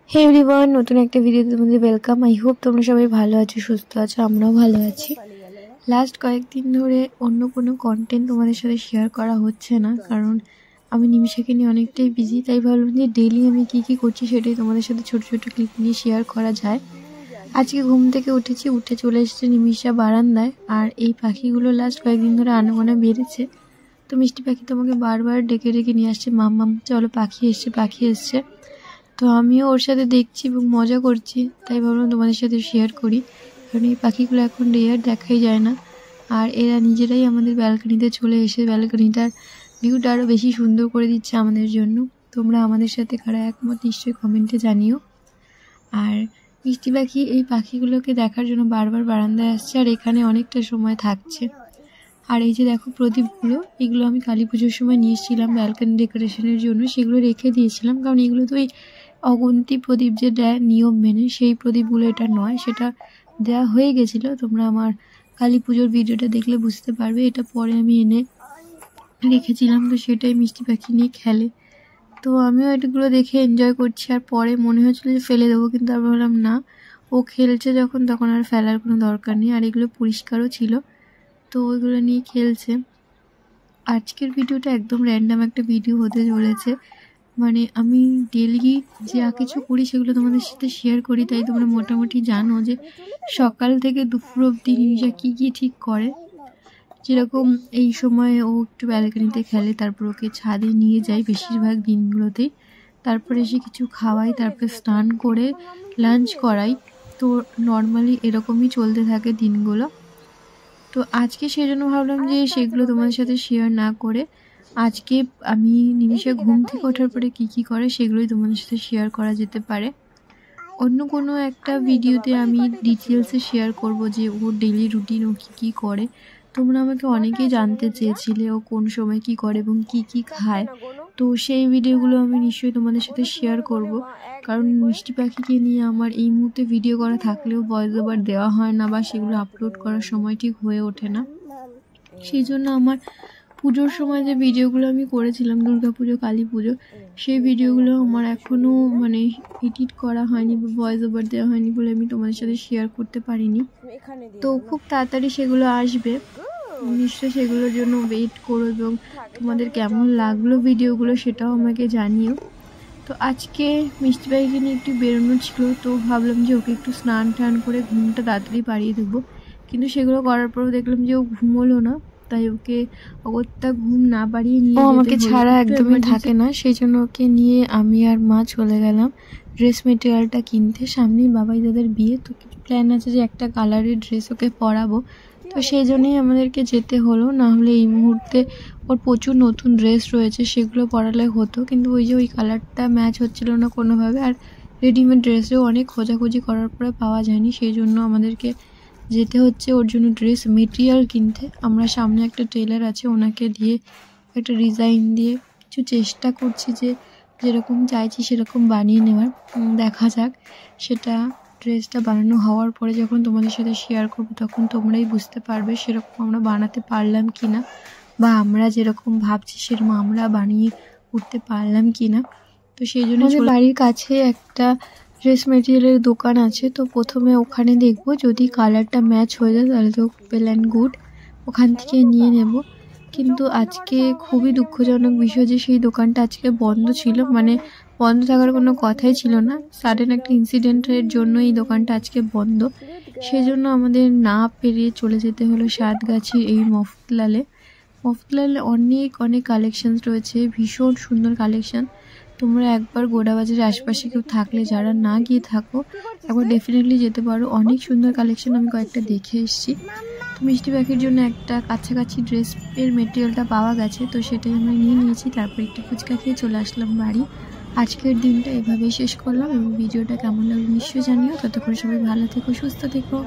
হে everyone, নতুন একটা ভিডিওতে তোমাদের ওয়েলকাম। আই হোপ তোমরা সবাই ভালো আছো, সুস্থ আছো, আমরাও ভালো আছি। লাস্ট কয়েকদিন ধরে অন্য কোনো কন্টেন্ট তোমাদের সাথে শেয়ার করা হচ্ছে না, কারণ আমি নিমিষাকে নিয়ে অনেকটাই বিজি। তাই ভাবলাম যে ডেইলি আমি কী করছি সেটাই তোমাদের সাথে ছোট ছোট ক্লিপ নিয়ে শেয়ার করা যায়। আজকে ঘুম থেকে উঠে চলে এসেছে নিমিষা বারান্দায়, আর এই পাখিগুলো লাস্ট কয়েকদিন ধরে আনাগোনা বেড়েছে। তো মিষ্টি পাখি তোমাকে বারবার ডেকে নিয়ে আসছে, মাম্মাম চলো পাখি এসছে। তো আমিও ওর সাথে দেখছি এবং মজা করছি, তাই ভাবলাম তোমাদের সাথে শেয়ার করি। কারণ এই পাখিগুলো এখন রেয়ার দেখাই যায় না, আর এরা নিজেরাই আমাদের ব্যালকনিতে চলে এসে ব্যালকনিটার ভিউটা আরও বেশি সুন্দর করে দিচ্ছে আমাদের জন্য। তোমরা আমাদের সাথে কারা একমত নিশ্চয়ই কমেন্টে জানিও। আর মিষ্টি পাখি এই পাখিগুলোকে দেখার জন্য বারবার বারান্দায় আসছে, আর এখানে অনেকটা সময় থাকছে। আর এই যে দেখো প্রদীপগুলো, এগুলো আমি কালী পুজোর সময় নিয়ে এসেছিলাম ব্যালকনি ডেকোরেশনের জন্য, সেগুলো রেখে দিয়েছিলাম। কারণ এগুলো তো ওই অগুন্তি প্রদীপ যে দেয় নিয়ম মেনে, সেই প্রদীপগুলো এটা নয়, সেটা দেওয়া হয়ে গেছিলো। তোমরা আমার কালী পুজোর ভিডিওটা দেখলে বুঝতে পারবে। এটা পরে আমি এনে রেখেছিলাম, তো সেটাই মিষ্টি পাখি নিয়ে খেলে। তো আমিও এটাগুলো দেখে এনজয় করছি, আর পরে মনে হচ্ছিলো যে ফেলে দেবো, কিন্তু আমি বললাম না, ও খেলছে যখন তখন আর ফেলার কোনো দরকার নেই। আর এগুলো পরিষ্কারও ছিল, তো ওইগুলো নিয়ে খেলছে। আজকের ভিডিওটা একদম র্যান্ডাম একটা ভিডিও হতে চলেছে, মানে আমি ডেলি যা কিছু করি সেগুলো তোমাদের সাথে শেয়ার করি। তাই তোমরা মোটামুটি জানো যে সকাল থেকে দুপুর অবধি নিমিষা কী ঠিক করে। যেরকম এই সময় ও একটু ব্যালকনিতে খেলে, তারপর ওকে ছাদে নিয়ে যাই বেশিরভাগ দিনগুলোতেই, তারপরে এসে কিছু খাওয়াই, তারপরে স্নান করে লাঞ্চ করাই। তো নর্মালি এরকমই চলতে থাকে দিনগুলো। তো আজকে সেই জন্য ভাবলাম যে সেগুলো তোমাদের সাথে শেয়ার না করে আজকে আমি নিমিষে ঘুম থেকে ওঠার পরে কী করে সেগুলোই তোমাদের সাথে শেয়ার করা যেতে পারে। অন্য কোনো একটা ভিডিওতে আমি ডিটেলসে শেয়ার করব যে ওর ডেলি রুটিন, ও কী করে। তোমরা আমাকে অনেকেই জানতে চেয়েছিলে ও কোন সময় কী করে এবং কী খায়। তো সেই ভিডিওগুলো আমি নিশ্চয়ই তোমাদের সাথে শেয়ার করব, কারণ মিষ্টি পাখিকে নিয়ে আমার এই মুহূর্তে ভিডিও করা থাকলেও ভয়েস ওভার দেওয়া হয় না, বা সেগুলো আপলোড করার সময় ঠিক হয়ে ওঠে না। সেই জন্য আমার পুজোর সময় যে ভিডিওগুলো আমি করেছিলাম, দুর্গা পুজো, কালী পুজো, সেই ভিডিওগুলো আমার এখনও মানে এডিট করা হয়নি বা ভয়েস ওভার দেওয়া হয়নি বলে আমি তোমাদের সাথে শেয়ার করতে পারিনি। তো খুব তাড়াতাড়ি সেগুলো আসবে, নিশ্চয়ই সেগুলোর জন্য ওয়েট করো, এবং তোমাদের কেমন লাগলো ভিডিওগুলো সেটাও আমাকে জানিও। তো আজকে মিষ্টি পাখিকে নিয়ে একটু বেরোনো ছিল, তো ভাবলাম যে ওকে একটু স্নান টান করে ঘুমটা তাড়াতাড়ি পাড়িয়ে দেবো, কিন্তু সেগুলো করার পরও দেখলাম যে ও ঘুমোলো না। তাই ওকে অগত্যা ঘুম না পাড়িয়ে নিয়ে আমাকে ছাড়া একদমই থাকে না, সেই জন্য ওকে নিয়ে আমি আর মা চলে গেলাম ড্রেস মেটেরিয়ালটা কিনতে। সামনেই বাবাই দাদার বিয়ে, তো কিছু প্ল্যান আছে যে একটা কালারের ড্রেস ওকে পরাবো, তো সেই জন্যই আমাদেরকে যেতে হলো। না হলে এই মুহূর্তে ওর প্রচুর নতুন ড্রেস রয়েছে, সেগুলো পরালে হতো, কিন্তু ওই যে ওই কালারটা ম্যাচ হচ্ছিল না কোনোভাবে। আর রেডিমেড ড্রেসেও অনেক খোঁজাখুঁজি করার পরে পাওয়া যায়নি, সেই জন্য আমাদেরকে যেতে হচ্ছে ওর জন্য ড্রেস মেটেরিয়াল কিনতে। আমরা সামনে একটা টেলার আছে, ওনাকে দিয়ে একটা ডিজাইন দিয়ে কিছু চেষ্টা করছি যে যেরকম চাইছি সেরকম বানিয়ে নেওয়ার। দেখা যাক, সেটা ড্রেসটা বানানো হওয়ার পরে যখন তোমাদের সাথে শেয়ার করবো তখন তোমরাই বুঝতে পারবে সেরকম আমরা বানাতে পারলাম কি না, বা আমরা যেরকম ভাবছি সেরকম আমরা বানিয়ে উঠতে পারলাম কি না। তো সেই জন্য বাড়ির কাছে একটা ড্রেস মেটেরিয়ালের দোকান আছে, তো প্রথমে ওখানে দেখবো, যদি কালারটা ম্যাচ হয়ে যায় তাহলে তো ওয়েল অ্যান্ড গুড, ওখান থেকে নিয়ে নেব। কিন্তু আজকে খুবই দুঃখজনক বিষয় যে সেই দোকানটা আজকে বন্ধ ছিল, মানে বন্ধ থাকার কোনো কথাই ছিল না। সাডেন একটা ইনসিডেন্টের জন্য এই দোকানটা আজকে বন্ধ, সেই জন্য আমাদের না পেরিয়ে চলে যেতে হলো সাতগাছির এই মফতলালে। অনেক কালেকশানস রয়েছে, ভীষণ সুন্দর কালেকশান। তোমরা একবার গোড়াবাজারের আশপাশে কেউ থাকলে, যারা না গিয়ে থাকো, একবার ডেফিনেটলি যেতে পারো। অনেক সুন্দর কালেকশান আমি কয়েকটা দেখে এসেছি। তো মিষ্টি পাখির জন্য একটা কাছাকাছি ড্রেসের মেটেরিয়ালটা পাওয়া গেছে, তো সেটাই আমরা নিয়ে নিয়েছি। তারপর একটু ফুচকা খেয়ে চলে আসলাম বাড়ি। আজকের দিনটা এভাবেই শেষ করলাম, এবং ভিডিওটা কেমন লাগলো নিশ্চয়ই জানিও। ততক্ষণ সবাই ভালো থেকো, সুস্থ থেকো।